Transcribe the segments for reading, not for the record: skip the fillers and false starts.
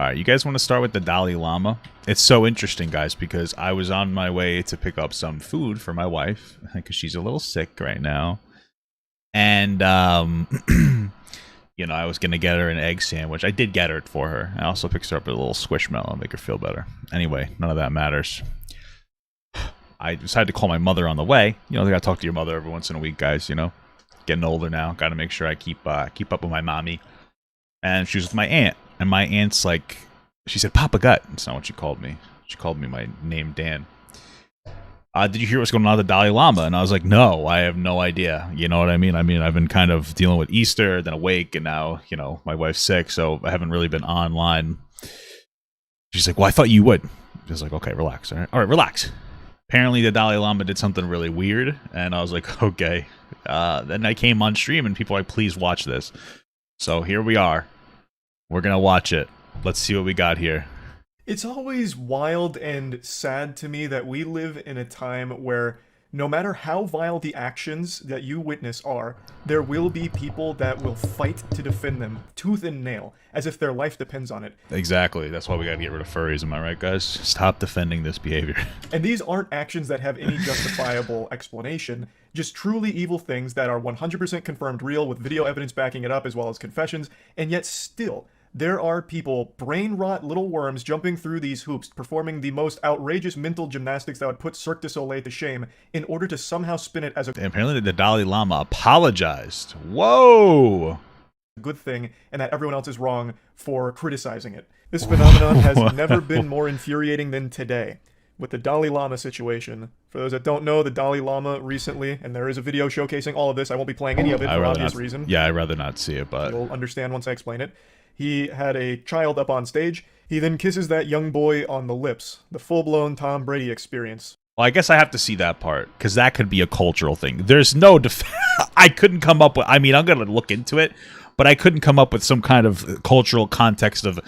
All right, you guys want to start with the Dalai Lama? It's so interesting, guys, because I was on my way to pick up some food for my wife because she's a little sick right now, and you know, I was gonna get her an egg sandwich. I did get her it for her. I also picked her up a little squishmallow, make her feel better. Anyway, none of that matters. I decided to call my mother on the way. You know, I gotta talk to your mother every once in a week, guys. You know, getting older now, gotta make sure I keep up with my mommy. And she was with my aunt. And my aunt's like, she said, Papa Gut. That's not what she called me. She called me my name, Dan. Did you hear what's going on with the Dalai Lama? And I was like, no, I have no idea. You know what I mean? I've been kind of dealing with Easter, then awake, and now, you know, my wife's sick, so I haven't really been online. She's like, well, I thought you would. I was like, okay, relax. All right, relax. Apparently, the Dalai Lama did something really weird, and I was like, okay. Then I came on stream, and people were like, please watch this. So here we are. We're gonna watch it. Let's see what we got here. It's always wild and sad to me that we live in a time where no matter how vile the actions that you witness are, there will be people that will fight to defend them, tooth and nail, as if their life depends on it. Exactly. That's why we gotta get rid of furries, am I right, guys? Stop defending this behavior. And these aren't actions that have any justifiable explanation, just truly evil things that are 100% confirmed real with video evidence backing it up as well as confessions, and yet still, there are people, brain rot little worms, jumping through these hoops, performing the most outrageous mental gymnastics that would put Cirque du Soleil to shame in order to somehow spin it as a And apparently the Dalai Lama apologized. Whoa! good thing, and that everyone else is wrong for criticizing it. This phenomenon has never been more infuriating than today. With the Dalai Lama situation. For those that don't know, the Dalai Lama recently, and there is a video showcasing all of this, I won't be playing any of it for obvious reason. Yeah, I'd rather not see it, but you'll understand once I explain it. He had a child up on stage. He then kisses that young boy on the lips. The full-blown Tom Brady experience. Well, I guess I have to see that part, because that could be a cultural thing. There's no I couldn't come up with... I mean, I'm going to look into it, but I couldn't come up with some kind of cultural context of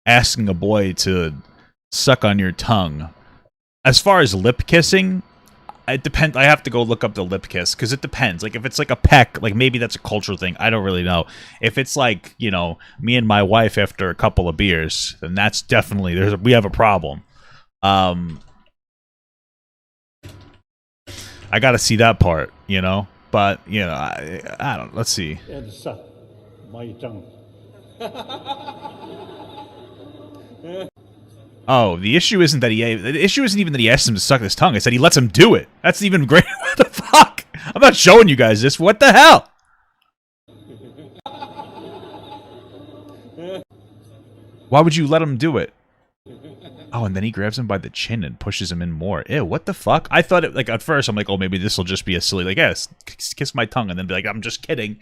asking a boy to suck on your tongue. As far as lip kissing, it depends. I have to go look up the lip kiss, because it depends. Like, if it's like a peck, like, maybe that's a cultural thing. I don't really know. If it's like, you know, me and my wife after a couple of beers, then that's definitely... we have a problem. I gotta see that part, you know? But, you know, I don't... Let's see. Oh, the issue isn't that the issue isn't even that he asks him to suck his tongue. It's that he lets him do it. That's even greater. What the fuck? I'm not showing you guys this. What the hell? Why would you let him do it? Oh, and then he grabs him by the chin and pushes him in more. Ew, what the fuck? I thought it, like, at first, I'm like, oh, maybe this will just be a silly, like, yes, kiss my tongue, and then be like, I'm just kidding.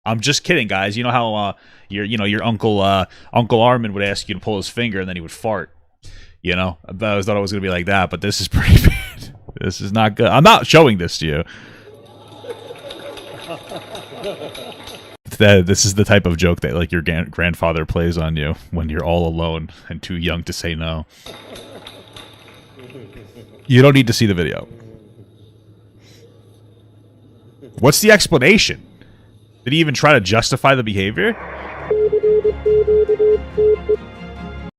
I'm just kidding, guys. You know how your uncle Armin would ask you to pull his finger and then he would fart. You know, I thought it was gonna be like that, but this is pretty bad. This is not good. I'm not showing this to you. This is the type of joke that, like, your grandfather plays on you when you're all alone and too young to say no. You don't need to see the video. What's the explanation? Did he even try to justify the behavior?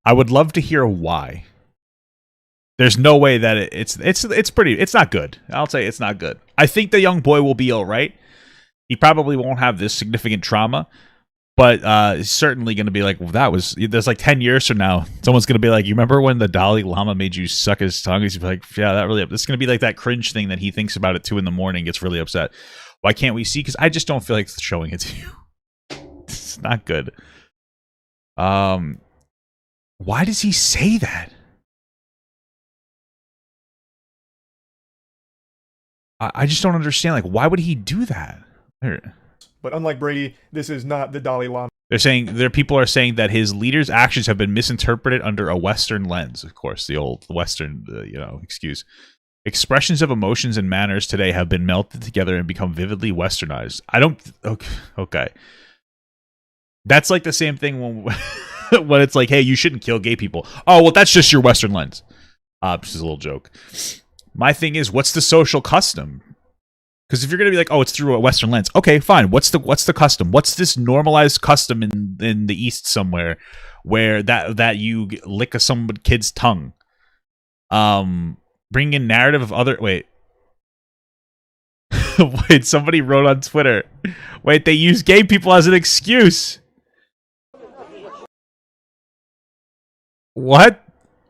I would love to hear why. There's no way that it's not good. I'll say it's not good. I think the young boy will be all right. He probably won't have this significant trauma, but it's certainly going to be like, well, there's like 10 years from now, someone's going to be like, you remember when the Dalai Lama made you suck his tongue? He's like, yeah, this is going to be like that cringe thing that he thinks about at 2 a.m, gets really upset. Why can't we see? Because I just don't feel like showing it to you. It's not good. Why does he say that? I just don't understand. Like, why would he do that? Here. But unlike Brady, this is not the Dalai Lama. People are saying that his leader's actions have been misinterpreted under a Western lens. Of course, the old Western, excuse. Expressions of emotions and manners today have been melted together and become vividly westernized. Okay. That's like the same thing when when it's like, hey, you shouldn't kill gay people. Oh, well, that's just your Western lens. This is a little joke. My thing is, what's the social custom? Because if you're gonna be like, oh, it's through a Western lens, okay, fine. What's the custom? What's this normalized custom in the East somewhere, where that you lick some kid's tongue? Bring in narrative of other. Wait, wait. Somebody wrote on Twitter. Wait, they use gay people as an excuse. What?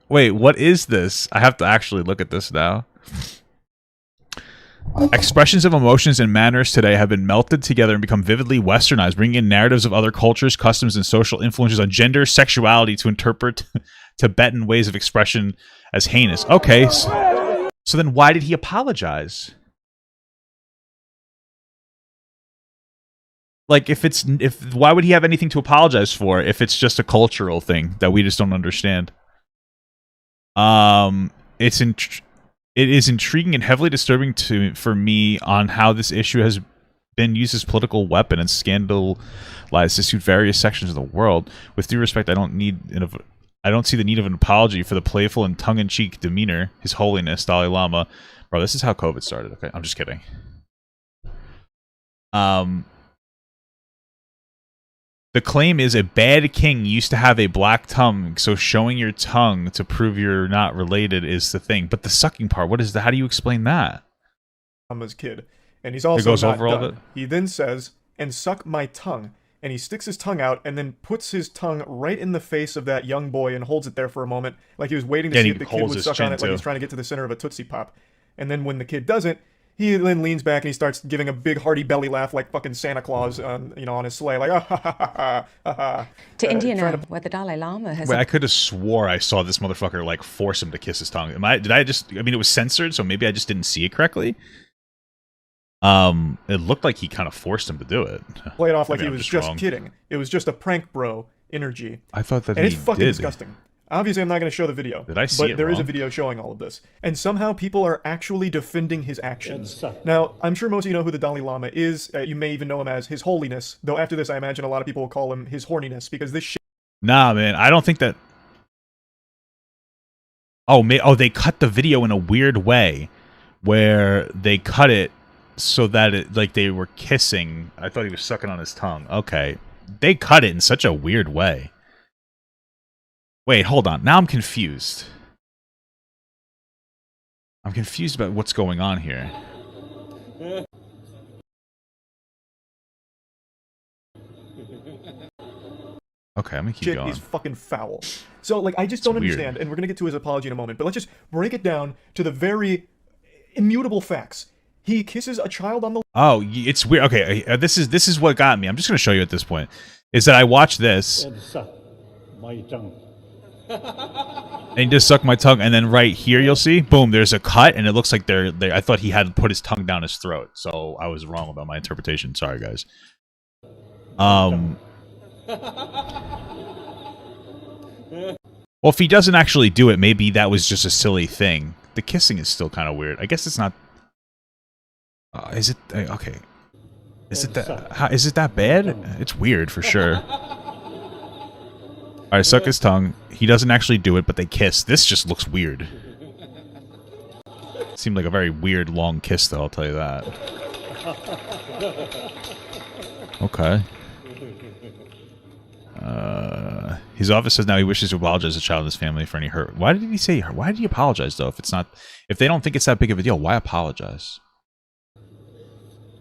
Wait, what is this? I have to actually look at this now. Expressions of emotions and manners today have been melted together and become vividly westernized, bringing in narratives of other cultures, customs, and social influences on gender, sexuality to interpret Tibetan ways of expression as heinous. Okay, so then why did he apologize? Like, why would he have anything to apologize for if it's just a cultural thing that we just don't understand? It is intriguing and heavily disturbing for me on how this issue has been used as political weapon and scandalized to suit various sections of the world. With due respect, I don't see the need of an apology for the playful and tongue-in-cheek demeanor, His Holiness Dalai Lama. Bro, this is how COVID started. Okay, I'm just kidding. The claim is a bad king used to have a black tongue, so showing your tongue to prove you're not related is the thing. But the sucking part, what is that? How do you explain that? Lama's kid, and he's also goes not over all done. of it? He then says, "And suck my tongue," and he sticks his tongue out and then puts his tongue right in the face of that young boy and holds it there for a moment, like he was waiting to see if the kid would suck on it, like he's trying to get to the center of a Tootsie Pop. And then when the kid doesn't, he then leans back and he starts giving a big hearty belly laugh like fucking Santa Claus on, on his sleigh, like, ah, ha, ha, ha, ha, ha. To India now, where the Dalai Lama has... Wait, I could have swore I saw this motherfucker, like, force him to kiss his tongue. I mean, it was censored, so maybe I just didn't see it correctly. It looked like he kind of forced him to do it. Play it off like he was just kidding. It was just a prank bro energy. I thought that and it's fucking disgusting. Obviously, I'm not going to show the video. Did I see it But there is wrong? a video showing all of this. And somehow people are actually defending his actions. Now, I'm sure most of you know who the Dalai Lama is. You may even know him as His Holiness. Though after this, I imagine a lot of people will call him His Horniness, because this shit... Nah, man, I don't think that... Oh, they cut the video in a weird way, where they cut it so that it, like, they were kissing. I thought he was sucking on his tongue. Okay. They cut it in such a weird way. Wait, hold on. Now I'm confused. I'm confused about what's going on here. Okay, I'm gonna keep going. Is fucking foul. So, like, I just don't understand, and we're gonna get to his apology in a moment, but let's just break it down to the very immutable facts. He kisses a child on the... Oh, it's weird. Okay, this is what got me. I'm just gonna show you at this point. Is that I watched this... and he just sucked my tongue, and then right here you'll see, boom, there's a cut, and it looks like I thought he had put his tongue down his throat, so I was wrong about my interpretation. Sorry, guys. Well, if he doesn't actually do it, maybe that was just a silly thing. The kissing is still kind of weird. I guess it's not... is it... okay. Is it that bad? It's weird, for sure. Alright, suck his tongue. He doesn't actually do it, but they kiss. This just looks weird. Seemed like a very weird long kiss, though, I'll tell you that. Okay. His office says now he wishes to apologize to the child and his family for any hurt. Why did he say hurt? Why did he apologize, though? If they don't think it's that big of a deal, why apologize?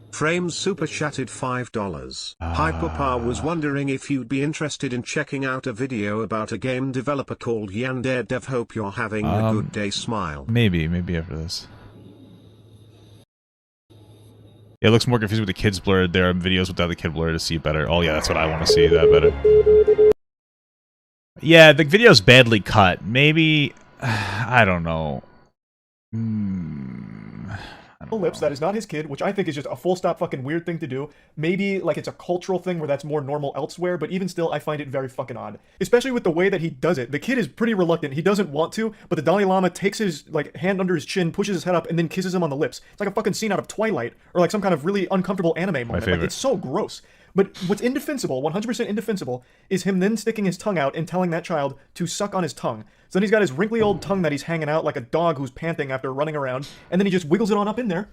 Frames super chatted $5. Hyperpower was wondering if you'd be interested in checking out a video about a game developer called Yandere Dev. Hope you're having a good day. Smile. Maybe after this. Yeah, it looks more confusing with the kids blurred. There are videos without the kid blurred to see it better. Oh yeah, that's what I want to see, that better. Yeah, the video's badly cut. Maybe... I don't know. lips, that is not his kid, which I think is just a full stop fucking weird thing to do. Maybe, like, it's a cultural thing where that's more normal elsewhere, but even still, I find it very fucking odd. Especially with the way that he does it. The kid is pretty reluctant. He doesn't want to, but the Dalai Lama takes his, like, hand under his chin, pushes his head up, and then kisses him on the lips. It's like a fucking scene out of Twilight, or like some kind of really uncomfortable anime moment. Like, it's so gross. But what's indefensible, 100% indefensible, is him then sticking his tongue out and telling that child to suck on his tongue. So then he's got his wrinkly old tongue that he's hanging out like a dog who's panting after running around, and then he just wiggles it on up in there.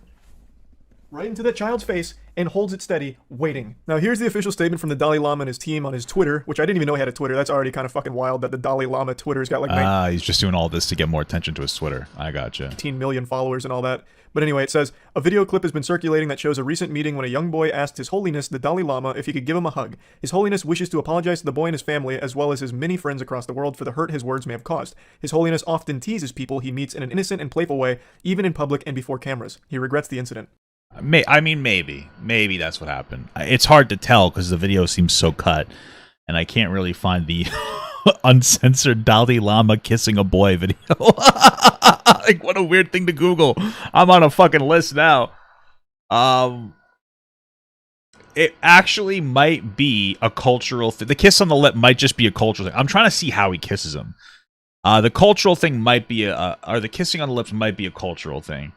right into that child's face and holds it steady, waiting. Now here's the official statement from the Dalai Lama and his team on his Twitter, which I didn't even know he had a Twitter. That's already kind of fucking wild that the Dalai Lama Twitter's got like he's just doing all this to get more attention to his Twitter. I gotcha. 18 million followers and all that. But anyway, it says, a video clip has been circulating that shows a recent meeting when a young boy asked His Holiness, the Dalai Lama, if he could give him a hug. His Holiness wishes to apologize to the boy and his family, as well as his many friends across the world for the hurt his words may have caused. His Holiness often teases people he meets in an innocent and playful way, even in public and before cameras. He regrets the incident. I mean, maybe that's what happened. It's hard to tell because the video seems so cut, and I can't really find the uncensored Dalai Lama kissing a boy video. Like, what a weird thing to Google. I'm on a fucking list now. It actually might be a cultural thing. The kiss on the lip might just be a cultural thing. I'm trying to see how he kisses him. The cultural thing might be or the kissing on the lips might be a cultural thing.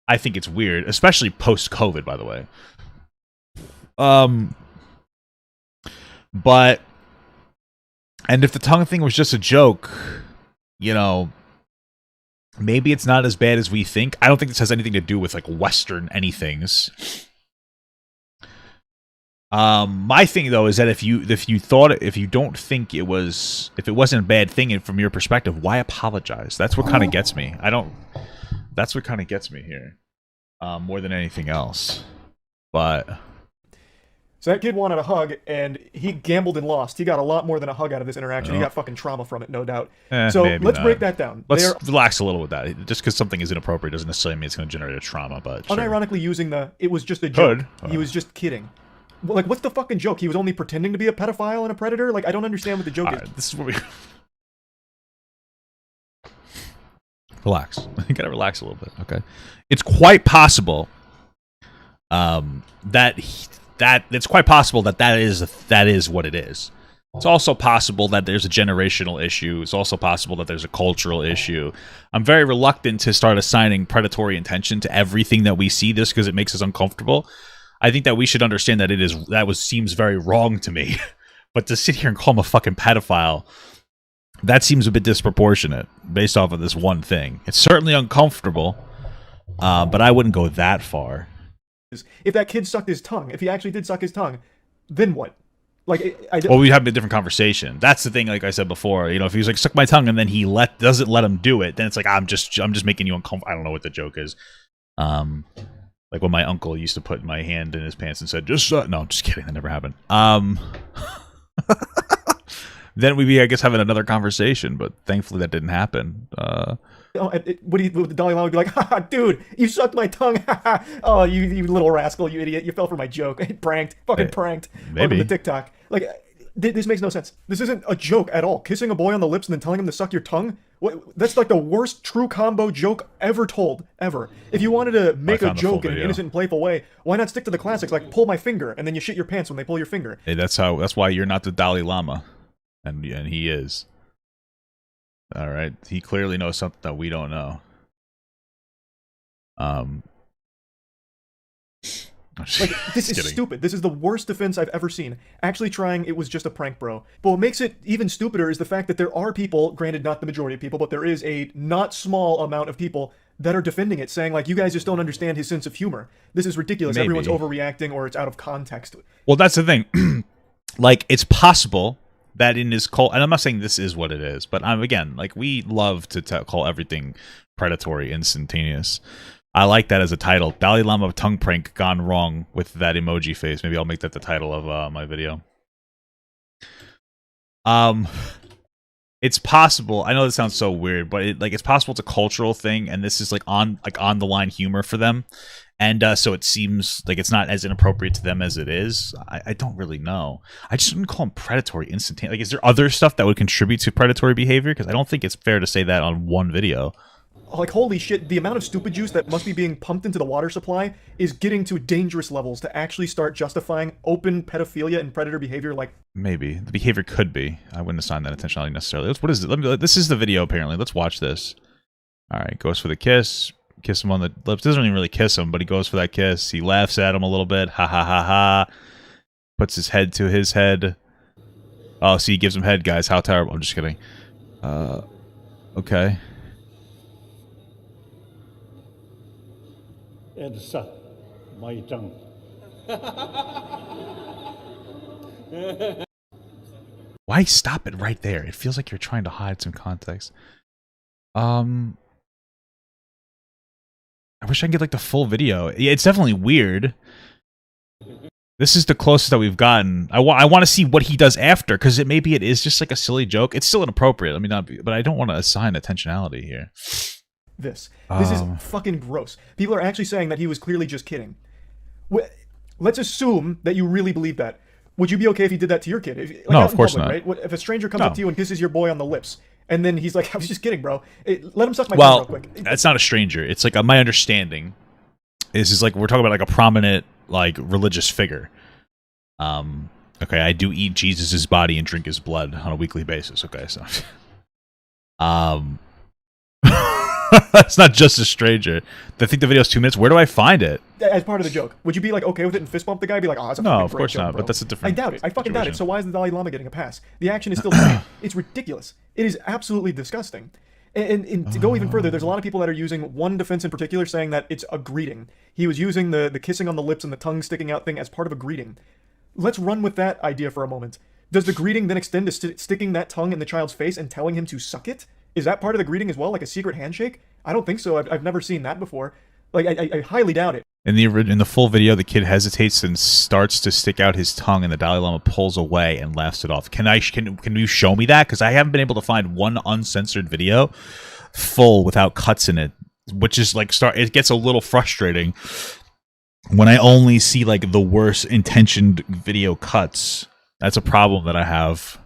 I think it's weird, especially post-COVID, by the way. But, and if the tongue thing was just a joke, you know, maybe it's not as bad as we think. I don't think this has anything to do with, like, Western anythings. My thing, though, is that if you don't think it was, if it wasn't a bad thing and from your perspective, why apologize? That's what kind of gets me. That's what kind of gets me here, more than anything else. But so that kid wanted a hug, and he gambled and lost. He got a lot more than a hug out of this interaction. He got fucking trauma from it, no doubt. So let's break that down. Let's relax a little with that. Just because something is inappropriate doesn't necessarily mean it's going to generate a trauma. But sure. Unironically using it was just a joke. He was just kidding. Like, what's the fucking joke? He was only pretending to be a pedophile and a predator? Like, I don't understand what the joke is. This is what we... Relax. You gotta relax a little bit, okay? It's quite possible that is what it is. It's also possible that there's a generational issue. It's also possible that there's a cultural issue. I'm very reluctant to start assigning predatory intention to everything that we see just because it makes us uncomfortable. I think that we should understand that seems very wrong to me. But to sit here and call him a fucking pedophile, that seems a bit disproportionate based off of this one thing. It's certainly uncomfortable, but I wouldn't go that far. If that kid sucked his tongue, if he actually did suck his tongue, then what? Like, well, we'd have a different conversation. That's the thing. Like I said before, you know, if he was like suck my tongue and then he doesn't let him do it, then it's like I'm just making you uncomfortable. I don't know what the joke is. Like when my uncle used to put my hand in his pants and said, "Just no, I'm just kidding. That never happened." Then we'd be, I guess, having another conversation, but thankfully that didn't happen. Would the Dalai Lama be like, "Ha, dude, you sucked my tongue. Oh, you little rascal, you idiot. You fell for my joke. Pranked. Fucking pranked." Maybe. Welcome to TikTok. Like, this makes no sense. This isn't a joke at all. Kissing a boy on the lips and then telling him to suck your tongue? That's like the worst true combo joke ever told, ever. If you wanted to make a joke in an innocent and playful way, why not stick to the classics like pull my finger and then you shit your pants when they pull your finger? Hey, that's why you're not the Dalai Lama. And he is. All right. He clearly knows something that we don't know. Like, this is stupid. This is the worst defense I've ever seen. Actually trying it was just a prank, bro. But what makes it even stupider is the fact that there are people, granted not the majority of people, but there is a not small amount of people that are defending it, saying like, you guys just don't understand his sense of humor. This is ridiculous. Maybe. Everyone's overreacting or it's out of context. Well, that's the thing. Like, it's possible that in his cult, and I'm not saying this is what it is, but again, like, we love to call everything predatory, instantaneous. I like that as a title. Dalai Lama tongue prank gone wrong with that emoji face. Maybe I'll make that the title of my video. It's possible. I know this sounds so weird, but it's possible it's a cultural thing, and this is like on the line humor for them, and so it seems like it's not as inappropriate to them as it is. I don't really know. I just wouldn't call them predatory instantaneous. Like, is there other stuff that would contribute to predatory behavior? Because I don't think it's fair to say that on one video. Like, holy shit, the amount of stupid juice that must be being pumped into the water supply is getting to dangerous levels to actually start justifying open pedophilia and predator behavior. Like, maybe the behavior could be. I wouldn't assign that intentionality necessarily. What is it? This is the video apparently. Let's watch this. All right, goes for the kiss him on the lips. Doesn't even really kiss him, but he goes for that kiss. He laughs at him a little bit. Ha ha ha ha. Puts his head to his head. Oh, see, he gives him head, guys. How terrible. I'm just kidding. Okay. And suck my tongue. Why stop it right there? It feels like you're trying to hide some context. I wish I could get like the full video. Yeah, it's definitely weird. This is the closest that we've gotten. I want to see what he does after, because maybe it is just like a silly joke. It's still inappropriate. I mean, not be, but I don't want to assign attentionality here. This is fucking gross. People are actually saying that he was clearly just kidding. Let's assume that you really believe that. Would you be okay if he did that to your kid? Like, no, of course not. Right? If a stranger comes up to you and kisses your boy on the lips, and then he's like, "I was just kidding, bro. Let him suck my dick real quick." That's not a stranger. It's like my understanding is like we're talking about like a prominent like religious figure. Okay, I do eat Jesus's body and drink his blood on a weekly basis. Okay, so that's not just a stranger. I think the video's 2 minutes. Where do I find it? As part of the joke. Would you be like okay with it and fist bump the guy? Be like, oh, that's a no, fucking of great course joke, not. bro. But that's a different. I doubt it. I fucking doubt it. situation. So why is the Dalai Lama getting a pass? The action is still the same. It's ridiculous. It is absolutely disgusting. And to go even further, there's a lot of people that are using one defense in particular, saying that it's a greeting. He was using the kissing on the lips and the tongue sticking out thing as part of a greeting. Let's run with that idea for a moment. Does the greeting then extend to sticking that tongue in the child's face and telling him to suck it? Is that part of the greeting as well, like a secret handshake? I don't think so. I've never seen that before. Like, I highly doubt it. In the full video, the kid hesitates and starts to stick out his tongue, and the Dalai Lama pulls away and laughs it off. Can you show me that? Because I haven't been able to find one uncensored video full without cuts in it, which is like it gets a little frustrating when I only see like the worst intentioned video cuts. That's a problem that I have.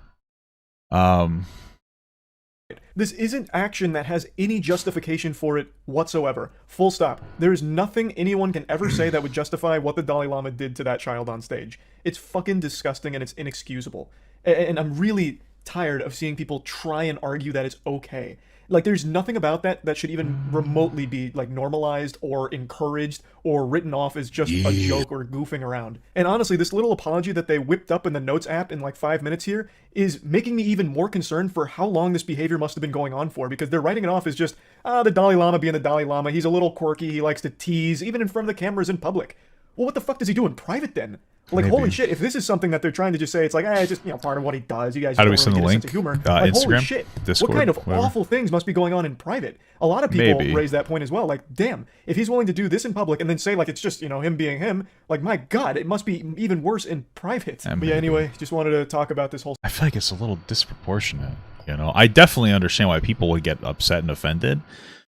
This isn't action that has any justification for it whatsoever. Full stop. There is nothing anyone can ever say that would justify what the Dalai Lama did to that child on stage. It's fucking disgusting and it's inexcusable. And I'm really tired of seeing people try and argue that it's okay. Like, there's nothing about that should even remotely be, like, normalized or encouraged or written off as just a joke or goofing around. And honestly, this little apology that they whipped up in the Notes app in, like, 5 minutes here is making me even more concerned for how long this behavior must have been going on for, because they're writing it off as just, the Dalai Lama being the Dalai Lama, he's a little quirky, he likes to tease, even in front of the cameras in public. Well, what the fuck does he do in private then? Like, Maybe. Holy shit, if this is something that they're trying to just say, it's like, it's just, part of what he does. You guys How do we don't send really the get a link? sense of humor. Like, Instagram? holy shit. Discord? What kind of Whatever. awful things must be going on in private? A lot of people Maybe. raise that point as well. Like, damn, if he's willing to do this in public and then say, like, it's just, him being him, like, my God, it must be even worse in private. But yeah, anyway, just wanted to talk about this whole... I feel like it's a little disproportionate, I definitely understand why people would get upset and offended,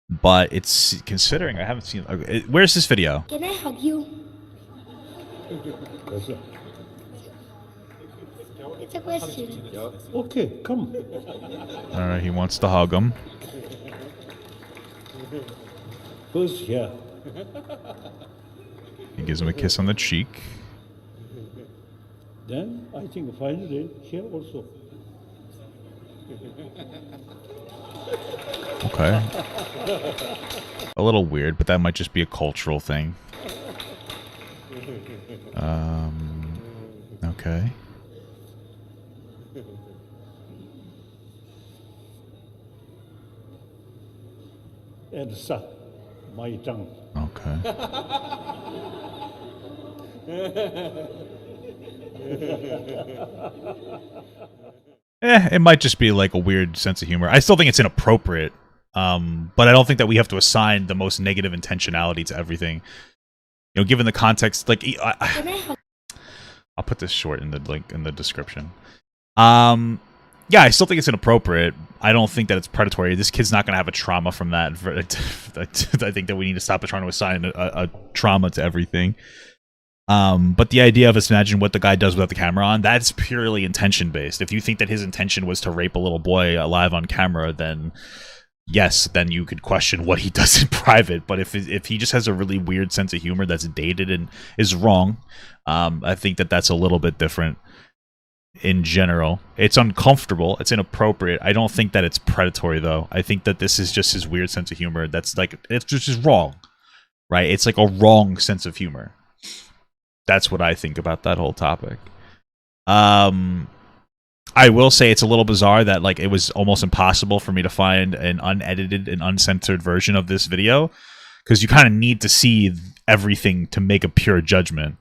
but it's considering I haven't seen... Where's this video? Can I hug you? It's a question. Okay, come. All right, he wants to hug him. First here. He gives him a kiss on the cheek. Then I think finally here also. Okay. A little weird, but that might just be a cultural thing. Okay. And suck my tongue. Okay. It might just be like a weird sense of humor. I still think it's inappropriate, but I don't think that we have to assign the most negative intentionality to everything. Given the context, like I'll put this short in the link in the description. Yeah, I still think it's inappropriate. I don't think that it's predatory. This kid's not going to have a trauma from that. I think that we need to stop trying to assign a trauma to everything. But the idea of us imagining what the guy does without the camera on, that's purely intention-based. If you think that his intention was to rape a little boy live on camera, then yes, then you could question what he does in private. But if he just has a really weird sense of humor that's dated and is wrong, I think that that's a little bit different. In general, it's uncomfortable, it's inappropriate. I don't think that it's predatory, though. I think that this is just his weird sense of humor that's like, it's just wrong, right? It's like a wrong sense of humor. That's what I think about that whole topic. I will say it's a little bizarre that like it was almost impossible for me to find an unedited and uncensored version of this video, because you kind of need to see everything to make a pure judgment.